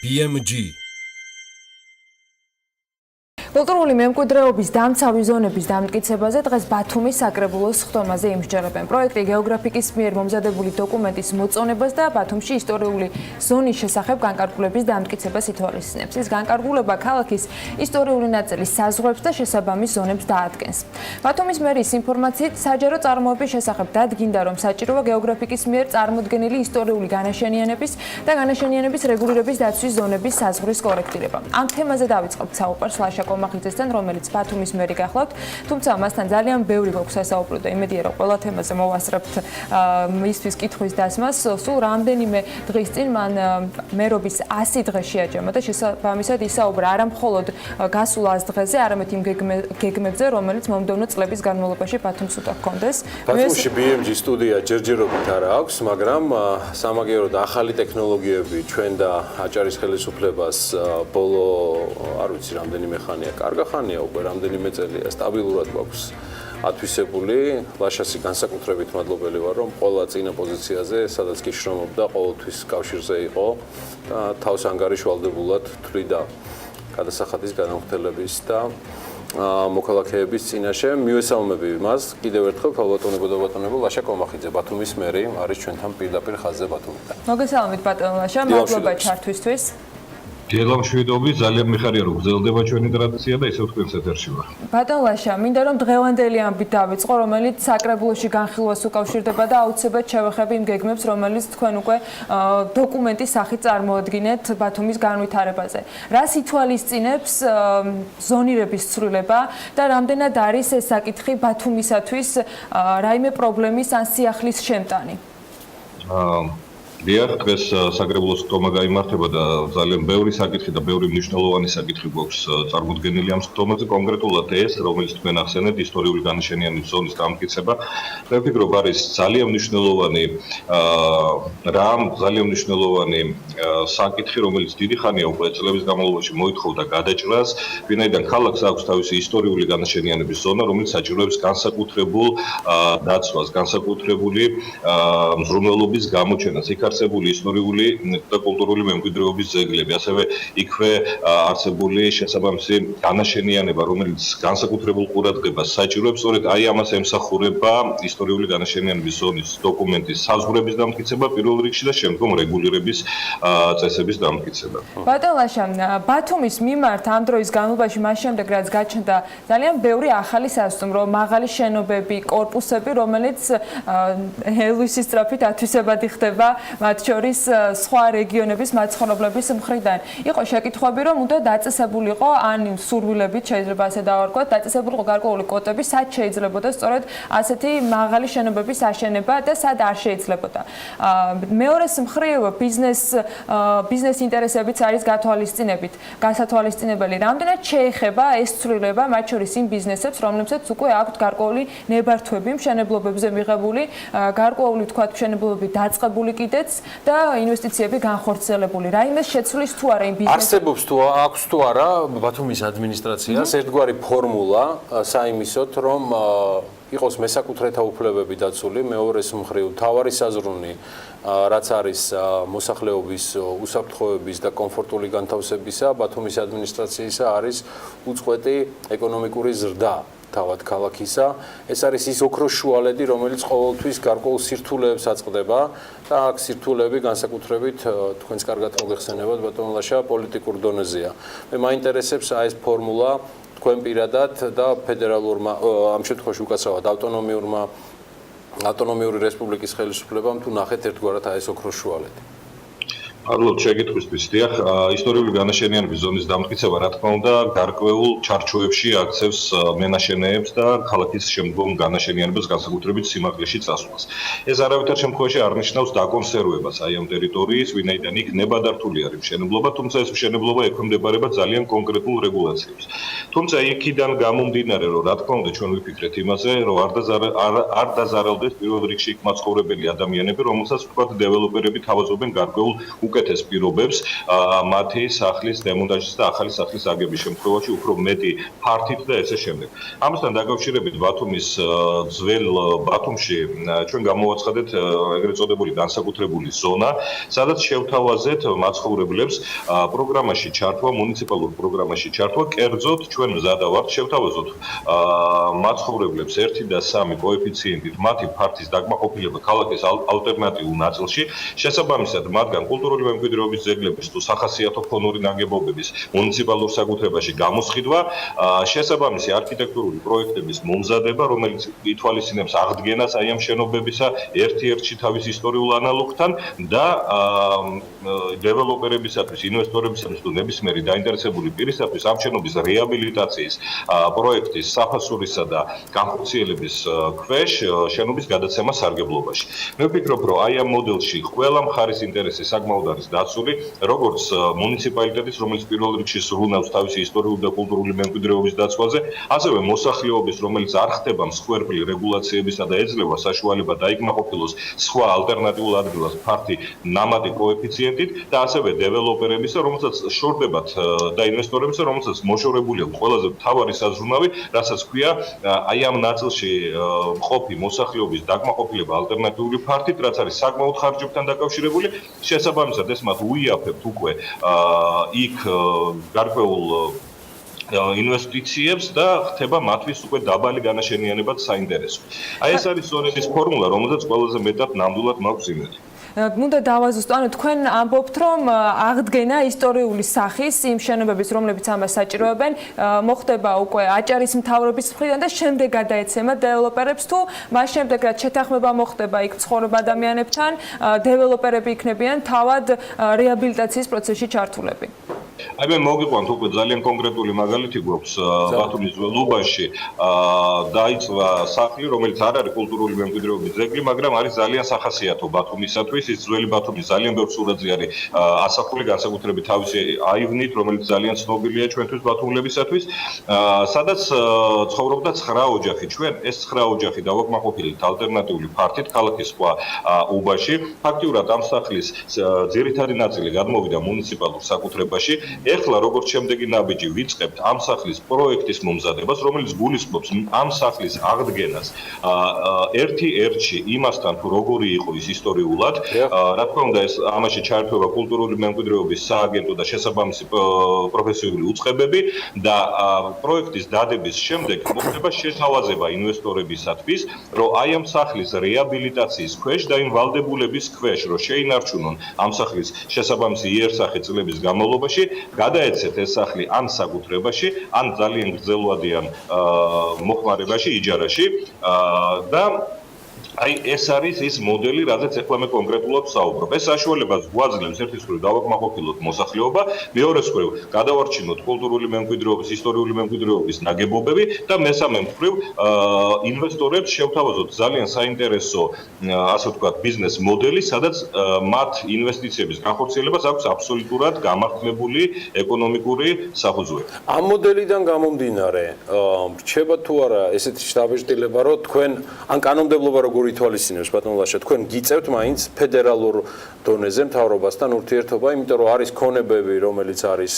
BMG კულტურული მემკვიდრეობის დამცავი ზონების დამტკიცებაზე დღეს ბათუმის საკრებულოს სხდომაზე იმსჯელებენ. პროექტი გეოგრაფიკის მიერ მომზადებული დოკუმენტის მოწონებას და ბათუმში ისტორიული ზონის შესახებ განკარგულების დამტკიცებას ითვალისწინებს. ის განკარგულება ქალაქის ისტორიული ნაწილის საზღვრებს და შესაბამის ზონებს დაადგენს. ბათუმის მერიის ინფორმაციით საჯარო წარმოების შესახებ დადგინდა, რომ საჭიროა გეოგრაფიკის მიერ წარმოდგენილი ისტორიული განაშენიანების და განაშენიანების რეგულირების დაცვის ზონების საზღვრის კორექტირება. ამ თემაზე დავიწყებთ საუბარს ლაშაკომახიძესთან, რომელიც ბათუმის მერი გახლავთ, თუმცა მასთან ძალიან ბევრი გვაქვს სასაუბრო და იმედია, რომ ყველა თემაზე მოვასწრებთ მისთვის კითხვის დასმას. სულ რამდენიმე დღის წინ მან მერობის 100 დღე შეაჯამა და შესაბამისად ისაუბრა არა მხოლოდ გასულ 100 დღეზე, არამედ იმ გეგმებზე, რომელიც მომდევნო წლების განმავლობაში ბათუმს უნდა ჰქონდეს. ბათუმში BMG სტუდია ჯერჯერობით არა აქვს, მაგრამ სამაგიეროდ ახალი ტექნოლოგიები ჩვენ და აჭარის ხელისუფლებას ბოლო არ ვიცი რამდენიმე ხანია, კარგი ხანია უკვე რამდენიმე წელია სტაბილურად გვაქვს ათვისებული. ლაშასი განსაკუთრებით მადლობელი ვარ, რომ ყველა წინა პოზიციაზე, სადაც კი შრომობდა, ყოველთვის კავშირზე იყო და თავს ანგარიშვალდებულად თვლიდა გადასახადის განმხდელების და მოქალაქეების წინაშე. მივესალმები მას კიდევ ერთხელ ბატონებო ლაშაკომახიძე, ბათუმის მერი არის ჩვენთან პირდაპირ ხაზზე ბათუმიდან. მოგესალმებით ბატონ ლაშა, მადლობა ჩართვისთვის. დილამშვიდობის, ძალიან მიხარია რომ გრძელდება ჩვენი ტრადიცია და ისევ თქვენს ეთერში ვარ. ბატონ ლაშა, მინდა რომ დღევანდელი ამბით დავიწყო, რომელიც საკრებულოში განხილვას უკავშირდება და აუცილებლად შევეხები იმ გეგმებს, რომელიც თქვენ უკვე დოკუმენტის სახით წარმოადგინეთ ბათუმის განვითარებაზე. რას ითვალისწინებს ზონირების ცვლილება და რამდენად არის ეს საკითხი ბათუმისათვის რაიმე პრობლემის ან სიახლის შემტანი? მიერ დღეს საკრებულოს სხდომა გაიმართება და ძალიან ბევრი საკითხი და ბევრი მნიშვნელოვანი საკითხი გვაქვს წარმოდგენილი ამ სხდომაზე, კონკრეტულად ეს, რომელიც თქვენ ახსენეთ, ისტორიული განაშენიანების ზონის დამტკიცება. მე ვფიქრობ, არის ძალიან მნიშვნელოვანი ძალიან მნიშვნელოვანი საკითხი, რომელიც დიდი ხანია უკვე წლების განმავლობაში მოითხოვდა გადაჭრას, ვინაიდან ქალაქს აქვს თავისი ისტორიული განაშენიანების ზონა, რომელიც საჭიროებს განსაკუთრებულ დაცვას, განსაკუთრებული მზრუნველობის გამოჩენას. არსებული ისტორიული და კულტურული მემკვიდრეობის ძეგლები, ასევე იქვე არსებული შესაბამისი განაშენიანება, რომელიც განსაკუთრებულ ყურადღებას საჭიროებს, სწორედ აი ამას ემსახურება ისტორიული განაშენიანების ზონის დოკუმენტის საზღვრების დამტკიცება პირველ რიგში და შემდგომ რეგულირების წესების დამტკიცება. ბატონ ლაშა, ბათუმის მიმართ ამ დროის განმავლობაში მას შემდეგ რაც გაჩნდა ძალიან ბევრი ახალი სასტუმრო, მაღალი შენობები, კორპუსები, რომელიც ელვისის სწრაფით ათვისებადი ხდება მათ შორის სხვა რეგიონების მაცხოვრებლების მხრიდან. იყო შეკითხვები, რომ უნდა დაწესებულიყო ან სურვილებით შეიძლება ასე დავარქვათ, დაწესებულიყო გარკვეული კოტები, სად შეიძლებოდა სწორედ ასეთი მაღალი შენობების აშენება და სად არ შეიძლებოდა. მეორეს მხრივ ბიზნეს ინტერესებიც არის გასათვალისწინებელი. რამდენად შეეხება ეს ცვლილება მათ შორის იმ ბიზნესებს, რომლებსაც უკვე აქვთ გარკვეული ნებართვები მშენებლობებზე მიღებული, გარკვეული თქვათ მშენებლობები დაწყებული კიდეც და ინვესტიციები განხორციელებული. რაიმე შეცვლის თუ არა იმ ბიზნესს? არსებობს თუ აქვს თუ არა ბათუმის ადმინისტრაციას ერთგვარი ფორმულა საიმისოდ, რომ იყოს მესაკუთრეთა უფლებები დაცული, მეორეს მხრივ თავარი საზრუნი, რაც არის მოსახლეობის უსაფრთხოების და კომფორტული განთავსებისა, ბათუმის ადმინისტრაციისა არის უწყვეტი ეკონომიკური ზრდა. თავად ქალაქისა. ეს არის ის ოქროს შუალედი, რომელიც ყოველთვის გარკვეულ სირთულეებს აწყდება და აქ სირთულეები განსაკუთრებით თქვენს კარგად მოგეხსენებათ ბატონ ლაშა პოლიტიკურ დონეზეა. მე მაინტერესებს აი ეს ფორმულა თქვენ პირადად და ფედერალურმა ამ შემთხვევაში უკაცრავად ავტონომიური რესპუბლიკის ხელისუფლებამ თუ ნახეთ ერთგვარად აი ეს ოქროს შუალედი. მადლობთ შეკითხვისთვის. დიახ, ისტორიული განაშენიანების ზონის დამტკიცება, რა თქმა უნდა, გარკვეულ ჩარჩოებში აქცევს მენაშენეებს და ქალაქის შემდგომ განაშენიანებას განსაკუთრებით სიმაღლეში წასვლას. ეს არავითარ შემთხვევაში არ ნიშნავს დაკონსერვებას აი ამ ტერიტორიის, ვინაიდან იქ ნებადართული არის მშენებლობა, თუმცა ეს მშენებლობა ექვემდებარება ძალიან კონკრეტულ რეგულაციებს. თუმცა იქიდან გამომდინარე, რომ რა თქმა უნდა ჩვენ ვიფიქრეთ იმაზე, რომ არ დაზარალდეს პირველ რიგში იქ მაცხოვრებელი ადამიანები, რომელსაც ვთქვათ დეველოპერები თავაზობენ გარკვეულ უკეთეს პირობებს მათი სახლის დემონტაჟის და ახალი სახლის აგების შემთხვევაში უფრო მეტი ფართით და ესე შემდეგ. ამასთან დაკავშირებით ბათუმის ძველ ბათუმში ჩვენ გამოვაცხადეთ ეგრეთ წოდებული განსაკუთრებული ზონა, სადაც შევთავაზეთ მაცხოვრებლებს პროგრამაში ჩართვა, მუნიციპალურ პროგრამაში ჩართვა, კერძოდ ჩვენ მზადა ვართ შევთავაზოთ მაცხოვრებლებს 1 და 3 კოეფიციენტით მათი ფართის დაკმაყოფილება ქალაქის ალტერნატიულ ნაწილში, შესაბამისად მათგან კულტურული მემკვიდრეობის ძეგლების თუ სახასიათო ფონური ნაგებობების მუნიციპალურ საკუთრებაში გამოსყიდვა, შესაბამისი არქიტექტურული პროექტების მომზადება, რომელიც ითვალისწინებს აღდგენას აი ამ შენობებისა ერთ-ერთში თავის ისტორიულ ანალოგთან და დეველოპერებისათვის, ინვესტორებისათვის თუ ნებისმიერი დაინტერესებული პირისათვის ამ შენობის რეაბილიტაციის პროექტის საფასურისა და განხორციელების ქვეშ შენობის გადაცემა სარგებლობაში. მე ვფიქრობ, რომ აი ამ მოდელში ყველა მხარის ინტერესი საკმაოდ არის დაცული, როგორც მუნიციპალიტეტის, რომელიც პირველ რიგში სრულნავს თავისი ისტორიული და კულტურული მემკვიდრეობის დაცვაზე, ასევე მოსახლეობის, რომელიც არ ხდება მსხვერპლი რეგულაციებისა და ეძლევა საშუალება დაიკმაყოფილოს სხვა ალტერნატიულ ადგილას ფართი ნამატი კოეფიციენტით და ასევე დეველოპერებისა, რომელსაც შორდებათ და ინვესტორებისა, რომელსაც მოშორებული აქვს ყველაზე მთავარი საზრუნავი, რასაც ქვია აი ამ ნაწილში მყოფი მოსახლეობის დაკმაყოფილება ალტერნატიული ფართით, რაც არის საკმაოდ ხარჯებთან დაკავშირებული. შესაბამისად, ეს მათ უიაფებთ უკვე იქ გარკვეულ ინვესტიციებს და ხდება მათთვის უკვე დაბალი განაშენიანებად საინტერესო. აი ეს არის ზონების ფორმულა, რომელზეც ყველაზე მეტად ნამდვილად მაქვს იმედი. უნდა დავაზუსტო, ანუ თქვენ ამბობთ, რომ აღდგენა ისტორიული სახის იმ შენობების, რომლებიც ამას საჭიროებენ, მოხდება უკვე აჭარის მთავრობის მხრიდან და შემდეგ გადაეცემა დეველოპერებს თუ მას შემდეგ რაც შეთანხმება მოხდება იქ ცხოვრობ ადამიანებთან, დეველოპერები იქნებიან თავად რეაბილიტაციის პროცესში ჩართულები. აი მე მოგიყვანთ უკვე ძალიან კონკრეტული მაგალითი გვაქვს ბათუმის ძველ უბანში დაიწვა სახლი, რომელიც არ არის კულტურული მემკვიდრეობის ძეგლი, მაგრამ არის ძალიან სახასიათო ბათუმისათვის. ის ძველი ბათუმის ძალიან ბევრ სურათზე არის ასახული, განსაკუთრებით თავისი აივნით, რომელიც ძალიან ცნობილია ჩვენთვის ბათუმელებისათვის, სადაც ცხოვრობდა 9 ოჯახი. ჩვენ ეს 9 ოჯახი დავაკმაყოფილეთ ალტერნატიული ფართით ქალაქის სხვა უბანში. ფაქტიურად ამ სახლის ძირითადი ნაწილი გადმოვიდა მუნიციპალურ საკუთრებაში. ეხლა როგორც შემდეგი ნაბიჯი ვიწყებთ ამ სახლის პროექტის მომზადებას, რომელიც გულისხმობს ამ სახლის აღდგენას ერთ-ერთში იმასთან თუ როგორი იყო ის ისტორიულად, რა თქმა უნდა ეს ამაში ჩაერთვება კულტურული მემკვიდრეობის სააგენტო და შესაბამისი პროფესიული უწყებები და პროექტის დადების შემდეგ მოხდება შეთავაზება ინვესტორებისათვის, რომ აი ამ სახლის რეაბილიტაციის ქვეშ და იმ ვალდებულების ქვეშ, რომ შეინარჩუნონ ამ სახლის შესაბამისი იერსახე წლების განმავლობაში გადაეცეთ ეს სახლი ან საკუთრებაში, ან ძალიან გრძელვადიან მოხმარებაში, იჯარაში და აი ეს არის ის მოდელი, რაზეც ახლა მე კონკრეტულად ვსაუბრობ. ეს საშუალებას გვაძლევს ერთის მხრივ დავაკმაყოფილოთ მოსახლეობა, მეორეს მხრივ გადავარჩინოთ კულტურული მემკვიდრეობის, ისტორიული მემკვიდრეობის ნაგებობები და მესამე მხრივ ინვესტორებს შევთავაზოთ ძალიან საინტერესო, ასე ვთქვათ, ბიზნეს მოდელი, სადაც მათ ინვესტიციების განხორციელებას აქვს აბსოლუტურად გამართლებული ეკონომიკური საფუძველი. ამ მოდელიდან გამომდინარე, რჩება თუ არა ესეთი შთაბეჭდილება, რომ თქვენ ან კანონმდებლობა როგორ ითვალისწინებს ბატონლაშა, თქვენ გიწევთ მაინც ფედერალურ დონეზე მთავრობასთან ურთიერთობა, იმიტომ რომ არის ქონებები, რომელიც არის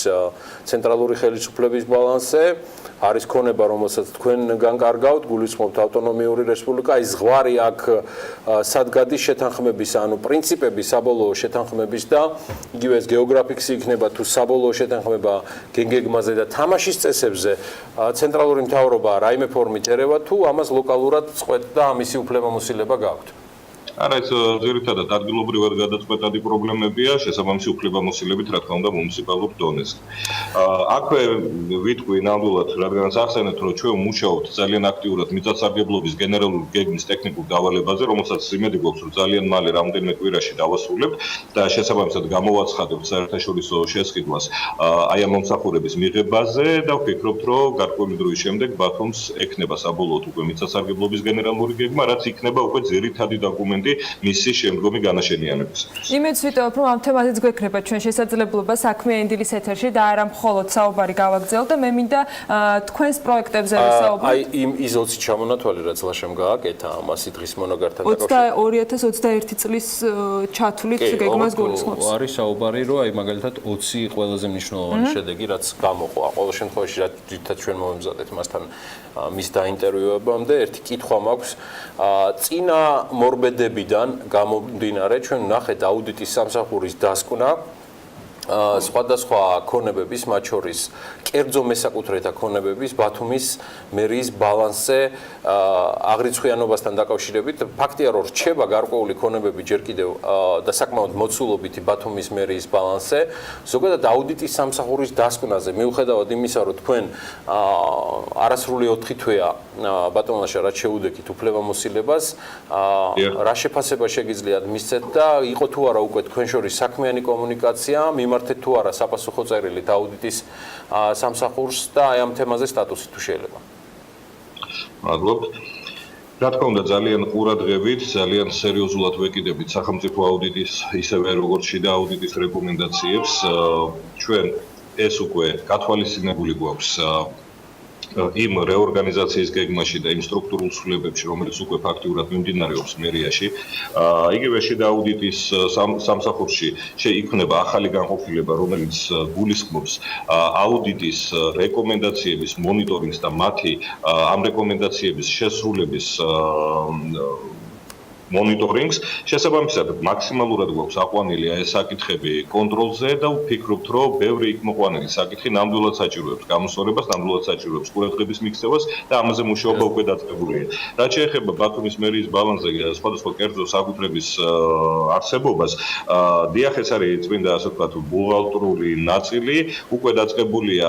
ცენტრალური ხელისუფლების ბალანსზე, არის ქონება, რომელსაც თქვენ განკარგავთ, გულისხმობთ ავტონომიური რესპუბლიკა, ის ზღვარი აქ სადგადის შეთანხმების, ანუ პრინციპების საბოლოო შეთანხმების და იგივე ეს გეოგრაფიკსი იქნება თუ საბოლოო შეთანხმება გეგმაზე და თამაშის წესებზე ცენტრალური მთავრობა რაიმე ფორმით ერევა თუ ამას ლოკალურად წყვეტ და ამისი უფლებამოსილება გაქვთ. არა, ეს ძირითადად ადგილობრივად გადაწყვეტადი პრობლემებია, შესაბამისი უფლებამოსილებით, რა თქმა უნდა, მუნიციპალურ დონეზე. აქვე ვიტყვი ნამდვილად, რადგანაც ახსენეთ, რომ ჩვენ მუშაობთ ძალიან აქტიურად მიწათსარგებლობის გენერალური გეგმის ტექნიკურ დავალებაზე, რომელსაც იმედი გვაქვს, რომ ძალიან მალე რამდენიმე კვირაში დავასრულებთ და შესაბამისად გამოვაცხადებთ საერთაშორისო შესყიდვას აი ამ მომსახურების მიღებაზე და ვფიქრობთ, რომ გარკვეული დროის შემდეგ ბათუმს ექნება საბოლოოდ უკვე მიწათსარგებლობის გენერალური გეგმა, რაც იქნება უკვე ძირითადი დოკუმენტი ფუნდამენტი მისი შემდგომი განაშენიანებისათვის. იმედს ვიტოვებ, რომ ამ თემაზეც გვექნება ჩვენ შესაძლებლობა საქმე ენდილის ეთერში და არა მხოლოდ საუბარი გავაგრძელოთ და მე მინდა თქვენს პროექტებზე ვისაუბროთ. აი იმ ის 20 ჩამონათვალი რაც ლაშემ გააკეთა ამასი დღის მონოგართან 2021 წლის ჩათვლით გეგმას გულისხმობს. არის საუბარი, რომ აი მაგალითად 20 ყველაზე მნიშვნელოვანი შედეგი რაც გამოყვა. ყოველ შემთხვევაში რითაც ჩვენ მომემზადეთ მასთან მის დაინტერვიუებამდე ერთი კითხვა მაქვს. წინა მორბედებიდან გამომდინარე ჩვენ ვნახეთ აუდიტის სამსახურის დასკვნა სხვადასხვა ქონებების, მათ შორის კერძო მესაკუთრეთა ქონებების ბათუმის მერიის ბალანსზე აღრიცხვიანობასთან დაკავშირებით. ფაქტია, რომ რჩება გარკვეული ქონებები ჯერ კიდევ და საკმაოდ მოცულობითი ბათუმის მერიის ბალანსზე. ზოგადად აუდიტის სამსახურის დასკვნაზე, მიუხედავად იმისა, რომ თქვენ არასრული 4 თვეა ბატონლაშა რაც შეუდექით უფლებამოსილებას, რა შეფასება შეგიძლიათ მისცეთ და იყო თუ არა უკვე თქვენ შორის საქმიანი კომუნიკაცია მიმართეთ თუ არა საპასუხო წერილით აუდიტის სამსახურს და აი ამ თემაზე სტატუსი თუ შეიძლება. მადლობთ. რა თქმა უნდა, ძალიან ყურადღებით, ძალიან სერიოზულად ვეკიდებით სახელმწიფო აუდიტის, ისევე როგორც შიდა აუდიტის რეკომენდაციებს. ჩვენ ეს უკვე გათვალისწინებული გვაქვს იმ რეორგანიზაციის გეგმაში და იმ სტრუქტურულ ცვლილებებში, რომელიც უკვე ფაქტიურად მიმდინარეობს მერიაში. იგივე შიდა აუდიტის სამსახურში შეიქმნება ახალი განყოფილება, რომელიც გულისხმობს აუდიტის რეკომენდაციების მონიტორინგს და მათი ამ რეკომენდაციების შესრულების მონიტორინგს. შესაბამისად, მაქსიმალურად გვაქვს აყვანილი ეს საკითხები კონტროლზე და ვფიქრობთ, რომ ბევრი იქ მოყვანილი საკითხი ნამდვილად საჭიროებს გამოსწორებას, ნამდვილად საჭიროებს ყურადღების მიქცევას და ამაზე მუშაობა უკვე დაწყებულია. რაც შეეხება ბათუმის მერიის ბალანსზე სხვადასხვა კერძო საკუთრების არსებობას, დიახ, ეს არის წმინდა, ასე ვთქვათ, ბუღალტრული ნაწილი, უკვე დაწყებულია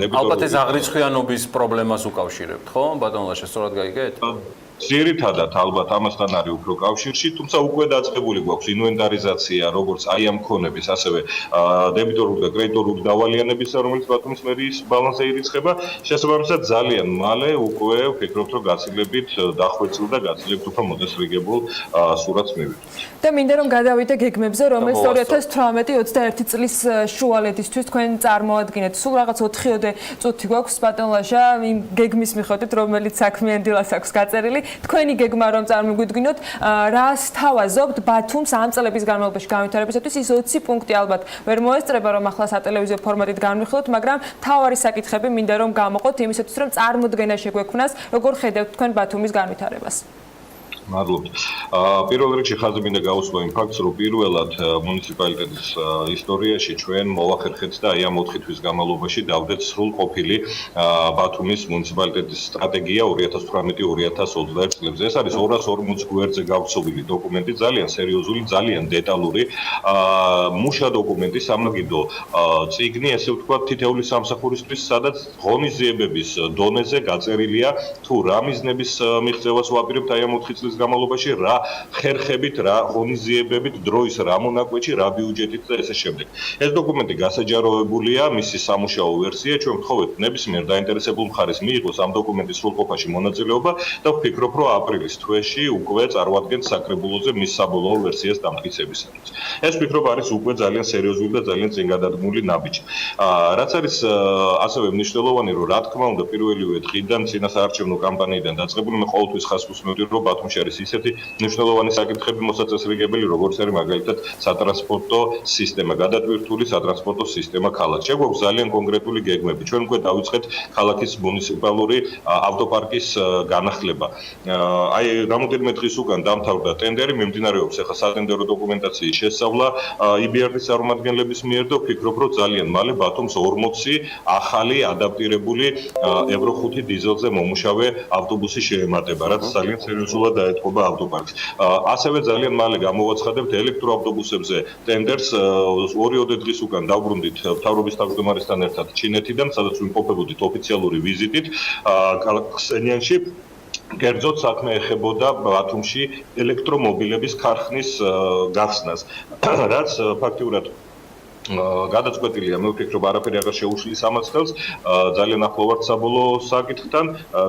დებიტორული. ალბათ ეს აღრიცხვიანობის პრობლემას უკავშირებთ, ხო? ბატონლაშა, სწორად გაიგეთ? ძირითადად ალბათ ამასთან არის უფრო კავშირში, თუმცა უკვე დაწყებული გვაქვს ინვენტარიზაცია, როგორც აი ამ ქონების, ასევე დებიტორული და კრედიტორული დავალიანებისა, რომელიც ბათუმის მერიის ბალანსზე ირიცხება. შესაბამისად, ძალიან მალე უკვე ვფიქრობთ, რომ გაცილებით დახვეწილ და გაცილებით უფრო მოწესრიგებულ სურათს მივიღებთ. და მინდა რომ გადავიდე გეგმებზე, რომელიც 2018-21 წლის შუალედისთვის თქვენ წარმოადგენთ. სულ რაღაც 4-ოდე წუთი გვაქვს ბატონლაშა იმ გეგმის მიხედვით, რომელიც საქმიან დილას აქვს გაწერილი. თქვენი გეგმა რომ წარმოგვიდგინოთ, რას თავაზობთ ბათუმს ამ წლების განმავლობაში განვითარებისათვის ის 20 პუნქტი ალბათ ვერ მოესწრება რომ ახლა სატელევიზიო ფორმატით განვიხილოთ, მაგრამ თავარი საკითხები მინდა რომ გამოყოთ იმისათვის რომ წარმოდგენა შეგვექმნას, როგორ ხედავთ თქვენ ბათუმის განვითარებას. მადლობთ. პირველ რიგში ხაზი მინდა გაუსვა იმ ფაქტს, რომ პირველად მუნიციპალიტეტის ისტორიაში ჩვენ მოვახერხეთ და აი ამ 4 თვის განმავლობაში დავდეთ სრულყოფილი ბათუმის მუნიციპალიტეტის სტრატეგია 2018-2021 წლებზე. ეს არის 240 გვერდზე გავრცობილი დოკუმენტი, ძალიან სერიოზული, ძალიან დეტალური მუშა დოკუმენტი, სამაგიდო წიგნი, ესე ვთქვათ, თითეული სამსახურისთვის, სადაც ღონისძიებების დონეზე გაწერილია თუ რა მიზნების მიღწევას ვაპირებთ აი ამ 4 წლის განმავლობაში, რა ხერხებით, რა ღონისძიებებით, დროის რა მონაკვეთში, რა ბიუჯეტით და ესე შემდეგ. ეს დოკუმენტი გასაჯაროებულია, მისი სამუშაო ვერსია, ჩვენ ვთხოვეთ ნებისმიერ დაინტერესებულ მხარეს მიიღოს ამ დოკუმენტის სრულყოფაში მონაწილეობა და ვფიქრობ, რომ აპრილის თვეში უკვე წარვადგენთ საკრებულოზე მის საბოლოო ვერსიას დამტკიცებისათვის. ეს ვფიქრობ არის უკვე ძალიან სერიოზული და ძალიან წინგადადგმული ნაბიჯი. რაც არის ასევე მნიშვნელოვანი, რომ რა თქმა უნდა პირველივე დღიდან წინასაარჩევნო კამპანიიდან დაწყებული მე ყოველთვის ხაზს ვუსმევდი, რომ ბათუმში არის ისეთი მნიშვნელოვანი საკითხები მოსაწესრიგებელი, როგორც არის მაგალითად სატრანსპორტო სისტემა, გადატვირთული სატრანსპორტო სისტემა ქალაქში. გვაქვს ძალიან კონკრეტული გეგმები. ჩვენ უკვე დავიწყეთ ქალაქის მუნიციპალური ავტოპარკის განახლება. აი რამოდენიმე დღის უკან დამთავრდა ტენდერი, მიმდინარეობს ახლა სატენდერო დოკუმენტაციის შესწავლა IBR-ის წარმომადგენლების მიერ და ვფიქრობ, რომ ძალიან მალე ბათუმს 40 ახალი ადაპტირებული ევრო 5 დიზელზე მომუშავე ავტობუსი შეემატება, რაც ძალიან სერიოზულად დაეთყობა ავტოპარკს. ასევე ძალიან მალე გამოვაცხადებთ ელექტროავტობუსებზე ტენდერს. 2-3 დღის უკან დავბრუნდით მთავრობის თავმჯდომარესთან ერთად ჩინეთიდან, სადაც ვიმყოფებოდით ოფიციალური ვიზიტით კსენიანში. კერძოდ საქმე ეხებოდა ბათუმში ელექტრომობილების ქარხნის გახსნას, რაც ფაქტიურად გადაწყვეტილია, მე ვფიქრობ, არაფერი აღარ შეუშლის ამას ხელს, ძალიან ახლო ვართ საბოლოო საკითხთან,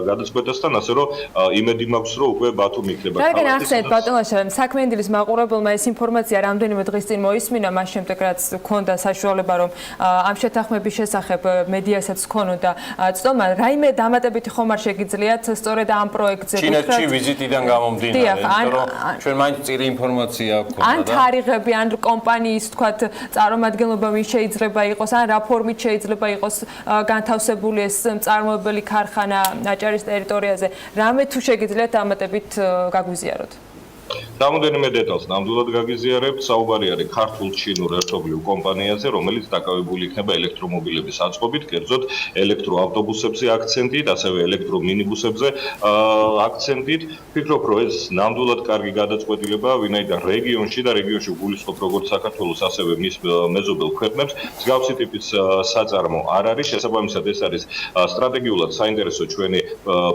გადაწყვეტასთან, ასე რომ იმედი მაქვს, რომ უკვე ბათუმი იქნება ქალაქი. რადგან ახსენეთ ბატონაშა, საქმენდილის მაყურებელმა ეს ინფორმაცია რამდენიმე დღის წინ მოისმინა, მას შემდეგ რაც ჰქონდა საშუალება, რომ ამ შეთანხმების შესახებ მედიასაც ჰქონოდა წტომა, რაიმე დამატებითი ხომ არ შეგიძლიათ სწორედ ამ პროექტზე ჩინეთში ვიზიტიდან გამომდინარე, იმიტომ რომ ჩვენ მაინც წირი ინფორმაცია გვქონდა და ან თარიღები, ან კომპანიის თქვათ წარმომადგენლობა ვის შეიძლება იყოს, ან რა ფორმით შეიძლება იყოს განთავსებული ეს მწარმოებელი ქარხანა აჭარის ტერიტორიაზე, რამე თუ შეგიძლიათ დამატებით გაგვიზიაროთ. Რამდენიმე დეტალს ნამდვილად გაგიზიარებთ, საუბარი არის ქართულ ჩინურ ერთობლივ კომპანიაზე, რომელიც დაკავებული იქნება ელექტრომობილების აწყობით, კერძოდ ელექტროავტობუსებზე აქცენტით, ასევე ელექტრომინიბუსებზე აქცენტით. Ვფიქრობ, რომ ეს ნამდვილად კარგი გადაწყვეტილებაა, ვინაიდან რეგიონში და რეგიონში გულისხმობ როგორც საქართველოს, ასევე მის მეზობელ ქვეყნებს, მსგავსი ტიპის საწარმო არ არის, შესაბამისად ეს არის სტრატეგიულად საინტერესო ჩვენი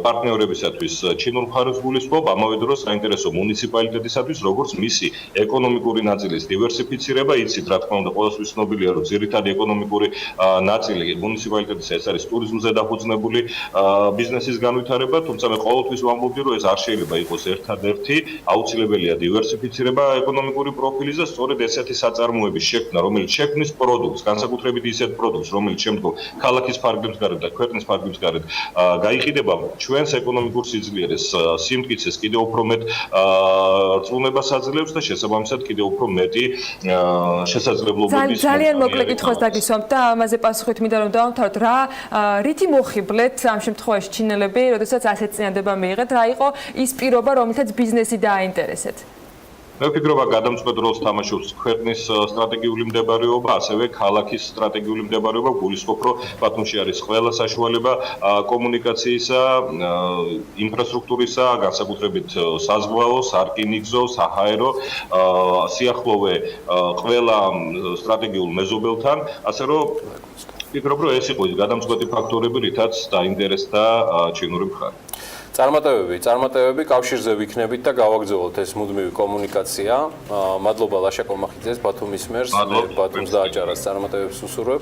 პარტნიორებისათვის ჩინურ მხარეს გულისხმობ, ამავე დროს საინტერესო მუნიციპალიტეტისათვის, როგორც მისი ეკონომიკური ნაწილის დივერსიფიცირება, იცით, რა თქმა უნდა, ყველასთვის ცნობილია, რომ ძირითადი ეკონომიკური ნაწილი მუნიციპალიტეტისა ეს არის ტურიზმზე დაფუძნებული ბიზნესის განვითარება, თუმცა მე ყოველთვის ვამბობდი, რომ ეს არ შეიძლება იყოს ერთადერთი, აუცილებელია დივერსიფიცირება ეკონომიკური პროფილის და სწორედ ესეთი საწარმოების შექმნა, რომელიც შექმნის პროდუქტს, განსაკუთრებით ისეთ პროდუქტს, რომელიც შემდგომ ქალაქის ფარგლებს გარეთ და ქვეყნის ფარგლებს გარეთ გაიყიდება ჩვენს ეკონომიკურ სიძლიერეს, სიმტკიცეს კიდევ უფრო მეტ რწმუნებას აძლევს და შესაბამისად კიდევ უფრო მეტი შესაძლებლობების ძალიან მოკლე კითხვას დაგისვამთ და ამაზე პასუხით მინდა რომ დავამთავროთ, რითი მოხიბლეთ ამ შემთხვევაში ჩინელები, როდესაც ასეთ წინადადება მიიღეთ, რა იყო ის პირობა, რომელთაც ბიზნესი დააინტერესეთ? მე ვფიქრობ, გადამწყვეტ როლს თამაშობს ქვეყნის სტრატეგიული მდებარეობა, ასევე ქალაქის სტრატეგიული მდებარეობა. გულისხმობ, რომ ბათუმში არის ყველა საშუალება კომუნიკაციისა, ინფრასტრუქტურისა, განსაკუთრებით საზღვაო, სარკინიგზო, საჰაერო, სიახლოვე ყველა სტრატეგიულ მეზობელთან, ასე რომ ვფიქრობ, რომ ეს იყო ის გადამწყვეტი ფაქტორები, რითაც დაინტერესდა ჩინური მხარე. წარმატებები კავშირზე ვიქნებით და გავაგრძელოთ ეს მუდმივი კომუნიკაცია. მადლობა ლაშა კომახიძეს, ბათუმის მერს, ბათუმს და აჭარას წარმატებებს უსურვებ.